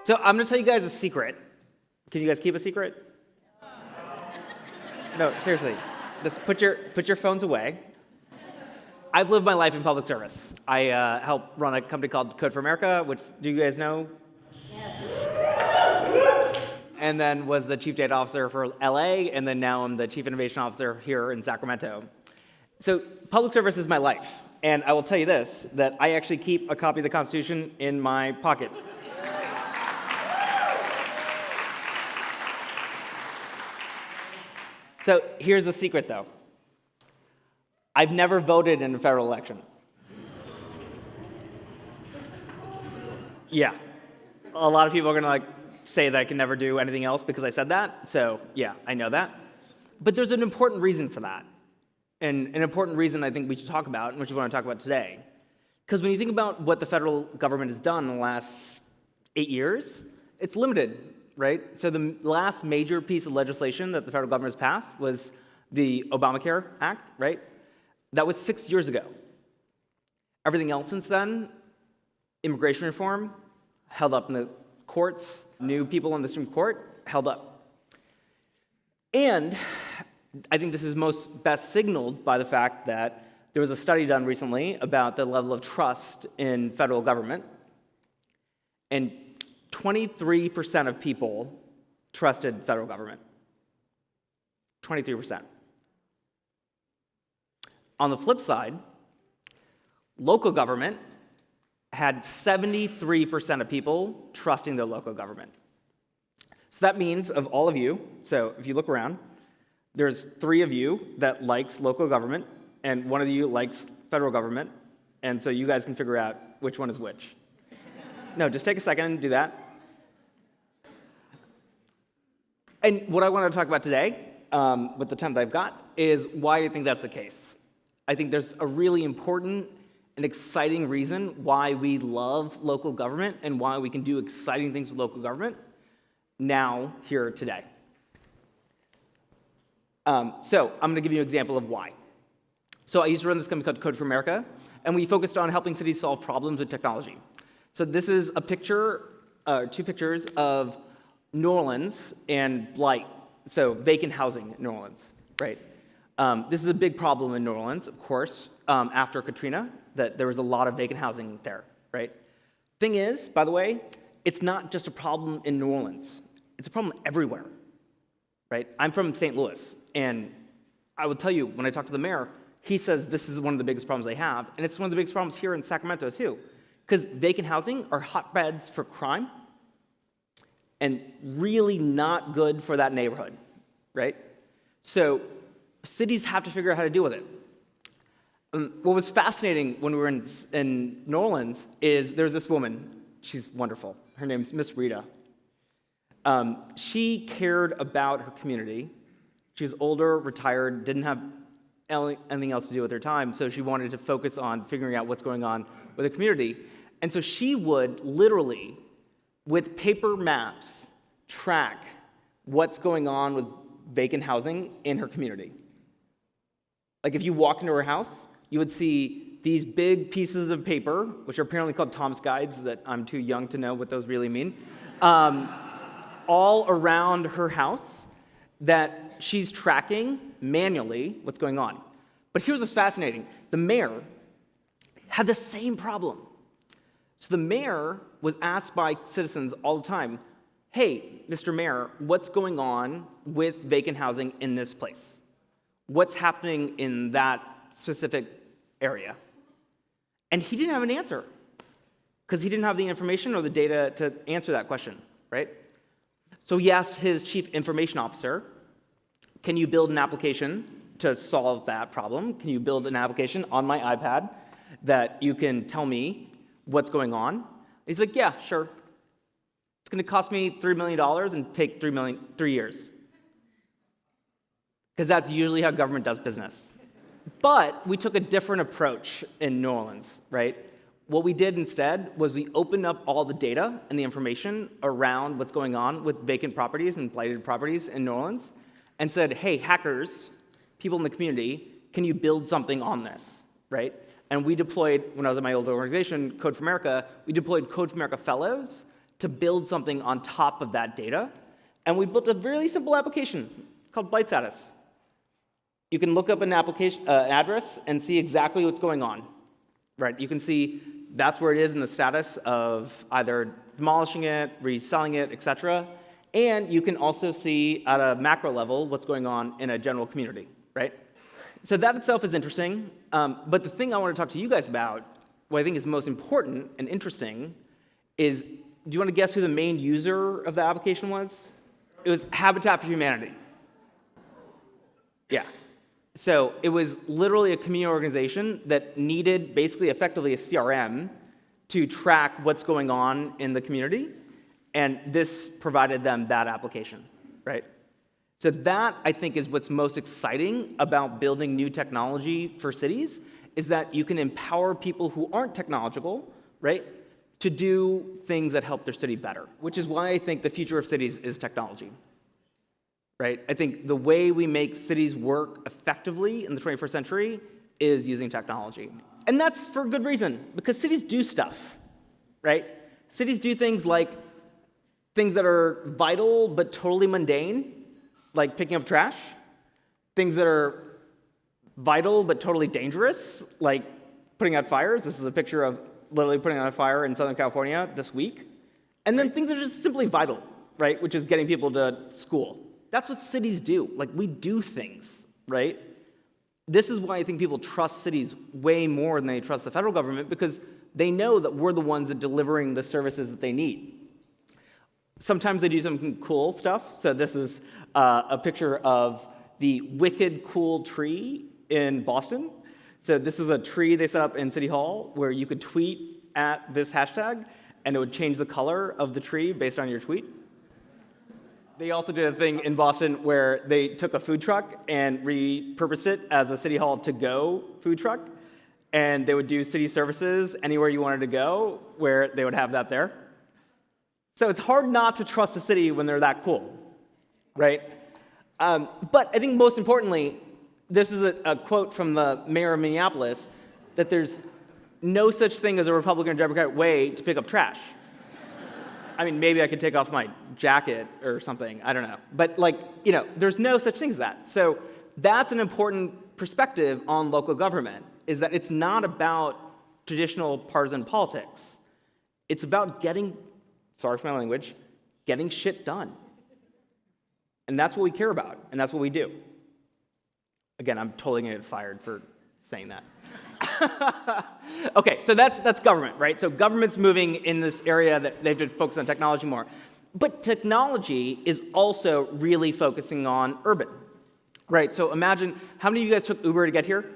So I'm going to tell you guys a secret. Can you guys keep a secret? No, seriously. Just put your phones away. I've lived my life in public service. I help run a company called Code for America, which do you guys know? Yes. And then was the chief data officer for LA, and then now I'm the chief innovation officer here in Sacramento. So public service is my life. And I will tell you this, that I actually keep a copy of the Constitution in my pocket. So here's the secret, though. I've never voted in a federal election. Yeah. A lot of people are going to say that I can never do anything else because I said that. So yeah, I know that. But there's an important reason for that. And an important reason I think we should talk about, and which we want to talk about today. Because when you think about what the federal government has done in the last 8 years, it's limited, right? So the last major piece of legislation that the federal government has passed was the Obamacare Act, right? That was 6 years ago. Everything else since then, immigration reform, held up in the courts, new people in the Supreme Court, held up. And I think this is best signaled by the fact that there was a study done recently about the level of trust in federal government, and 23% of people trusted federal government. 23%. On the flip side, local government had 73% of people trusting their local government. So that means of all of you, so if you look around, there's 3 of you that likes local government, and 1 of you likes federal government, and so you guys can figure out which one is which. No, just take a second and do that. And what I want to talk about today, with the time that I've got, is why I think that's the case. I think there's a really important and exciting reason why we love local government and why we can do exciting things with local government now, here, today. So I'm going to give you an example of why. So I used to run this company called Code for America, and we focused on helping cities solve problems with technology. So this is a picture, 2 pictures of New Orleans and blight, so vacant housing in New Orleans, right? This is a big problem in New Orleans, of course, after Katrina, that there was a lot of vacant housing there, right? Thing is, by the way, it's not just a problem in New Orleans. It's a problem everywhere, right? I'm from St. Louis, and I will tell you, when I talk to the mayor, he says this is one of the biggest problems they have, and it's one of the biggest problems here in Sacramento, too, because vacant housing are hotbeds for crime and really not good for that neighborhood, right? So cities have to figure out how to deal with it. What was fascinating when we were in New Orleans is there's this woman. She's wonderful. Her name's Miss Rita. She cared about her community. She was older, retired, didn't have anything else to do with her time, so she wanted to focus on figuring out what's going on with the community. And so she would literally, with paper maps, track what's going on with vacant housing in her community. Like if you walk into her house, you would see these big pieces of paper, which are apparently called Tom's Guides, that I'm too young to know what those really mean, all around her house that she's tracking manually what's going on. But here's what's fascinating. The mayor had the same problem. So the mayor was asked by citizens all the time, hey, Mr. Mayor, what's going on with vacant housing in this place? What's happening in that specific area? And he didn't have an answer because he didn't have the information or the data to answer that question, right? So he asked his chief information officer, can you build an application to solve that problem? Can you build an application on my iPad that you can tell me what's going on? And he's like, yeah, sure. It's going to cost me $3 million and take 3 years. Because that's usually how government does business. But we took a different approach in New Orleans, right? What we did instead was we opened up all the data and the information around what's going on with vacant properties and blighted properties in New Orleans and said, hey, hackers, people in the community, can you build something on this, right? And we deployed, when I was at my old organization, Code for America, we deployed Code for America fellows to build something on top of that data. And we built a really simple application called Byte Status. You can look up an application address and see exactly what's going on. Right? You can see that's where it is in the status of either demolishing it, reselling it, et cetera. And you can also see at a macro level what's going on in a general community. Right? So that itself is interesting. But the thing I want to talk to you guys about, what I think is most important and interesting, is, do you want to guess who the main user of the application was? It was Habitat for Humanity. Yeah. So it was literally a community organization that needed basically effectively a CRM to track what's going on in the community, and this provided them that application, right? So that, I think, is what's most exciting about building new technology for cities, is that you can empower people who aren't technological, right, to do things that help their city better, which is why I think the future of cities is technology. Right? I think the way we make cities work effectively in the 21st century is using technology. And that's for good reason, because cities do stuff, right? Cities do things like things that are vital but totally mundane, like picking up trash. Things that are vital but totally dangerous, like putting out fires. This is a picture of literally putting out a fire in Southern California this week. And then things that are just simply vital, right? Which is getting people to school. That's what cities do. Like, we do things, right? This is why I think people trust cities way more than they trust the federal government, because they know that we're the ones that are delivering the services that they need. Sometimes they do some cool stuff. So this is a picture of the Wicked Cool Tree in Boston. So this is a tree they set up in City Hall where you could tweet at this hashtag, and it would change the color of the tree based on your tweet. They also did a thing in Boston where they took a food truck and repurposed it as a City Hall to-go food truck, and they would do city services anywhere you wanted to go, where they would have that there. So it's hard not to trust a city when they're that cool, right? But I think most importantly, this is a quote from the mayor of Minneapolis, that there's no such thing as a Republican or Democrat way to pick up trash. I mean, maybe I could take off my jacket or something, I don't know. But there's no such thing as that. So that's an important perspective on local government, is that it's not about traditional partisan politics. It's about getting, sorry for my language, getting shit done. And that's what we care about, and that's what we do. Again, I'm totally gonna get fired for saying that. Okay, so that's government, right? So government's moving in this area that they have to focus on technology more. But technology is also really focusing on urban, right? So imagine, how many of you guys took Uber to get here?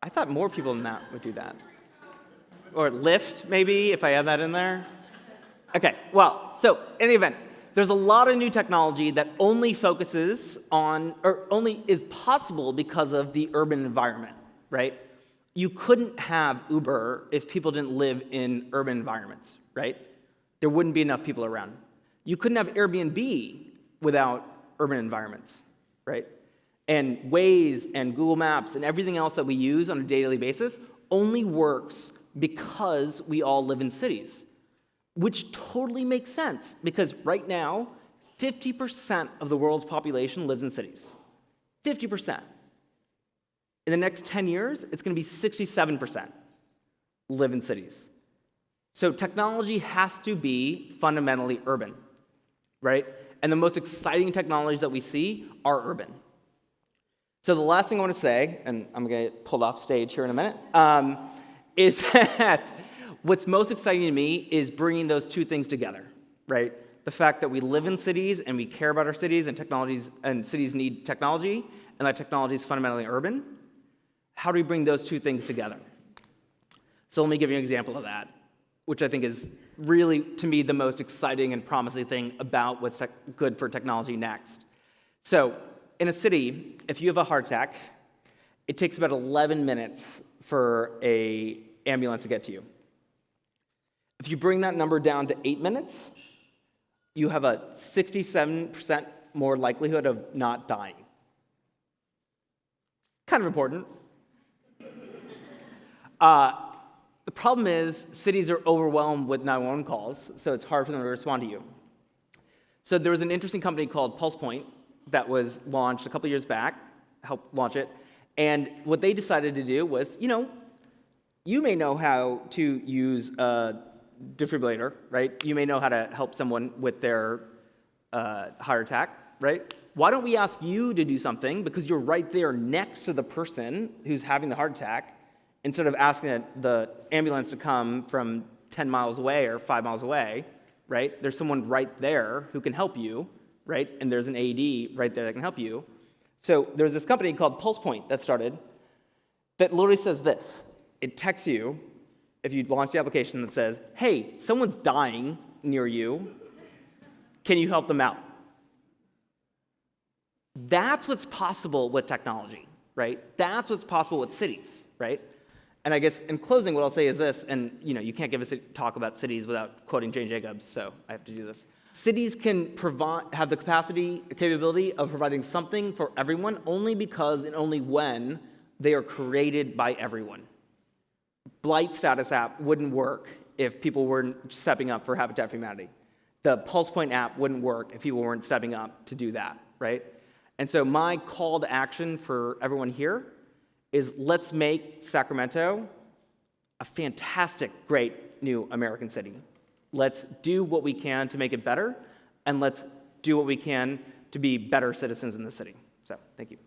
I thought more people than that would do that. Or Lyft, maybe, if I add that in there. Okay, well, so in any event, there's a lot of new technology that only focuses on, or only is possible because of the urban environment, right? You couldn't have Uber if people didn't live in urban environments, right? There wouldn't be enough people around. You couldn't have Airbnb without urban environments, right? And Waze and Google Maps and everything else that we use on a daily basis only works because we all live in cities. Which totally makes sense, because right now, 50% of the world's population lives in cities. 50%. In the next 10 years, it's going to be 67% live in cities. So technology has to be fundamentally urban, right? And the most exciting technologies that we see are urban. So the last thing I want to say, and I'm going to get pulled off stage here in a minute, is that what's most exciting to me is bringing those two things together, right? The fact that we live in cities and we care about our cities, and technologies and cities need technology, and that technology is fundamentally urban. How do we bring those two things together? So let me give you an example of that, which I think is really, to me, the most exciting and promising thing about what's good for technology next. So in a city, if you have a heart attack, it takes about 11 minutes for an ambulance to get to you. If you bring that number down to 8 minutes, you have a 67% more likelihood of not dying. Kind of important. The problem is cities are overwhelmed with 911 calls, so it's hard for them to respond to you. So there was an interesting company called PulsePoint that was launched a couple years back, helped launch it, and what they decided to do was, you may know how to use a defibrillator, right? You may know how to help someone with their heart attack, right? Why don't we ask you to do something, because you're right there next to the person who's having the heart attack, instead of asking the ambulance to come from 10 miles away or 5 miles away, right? There's someone right there who can help you, right? And there's an AED right there that can help you. So there's this company called PulsePoint that started that literally says this. It texts you, if you launch the application, that says, hey, someone's dying near you. Can you help them out? That's what's possible with technology, right? That's what's possible with cities, right? And I guess in closing, what I'll say is this, and you can't give us a talk about cities without quoting Jane Jacobs, so I have to do this. Cities can have the capability of providing something for everyone only because and only when they are created by everyone. Blight status app wouldn't work if people weren't stepping up for Habitat for Humanity. The PulsePoint app wouldn't work if people weren't stepping up to do that, right? And so my call to action for everyone here is let's make Sacramento a fantastic, great new American city. Let's do what we can to make it better, and let's do what we can to be better citizens in the city. So, thank you.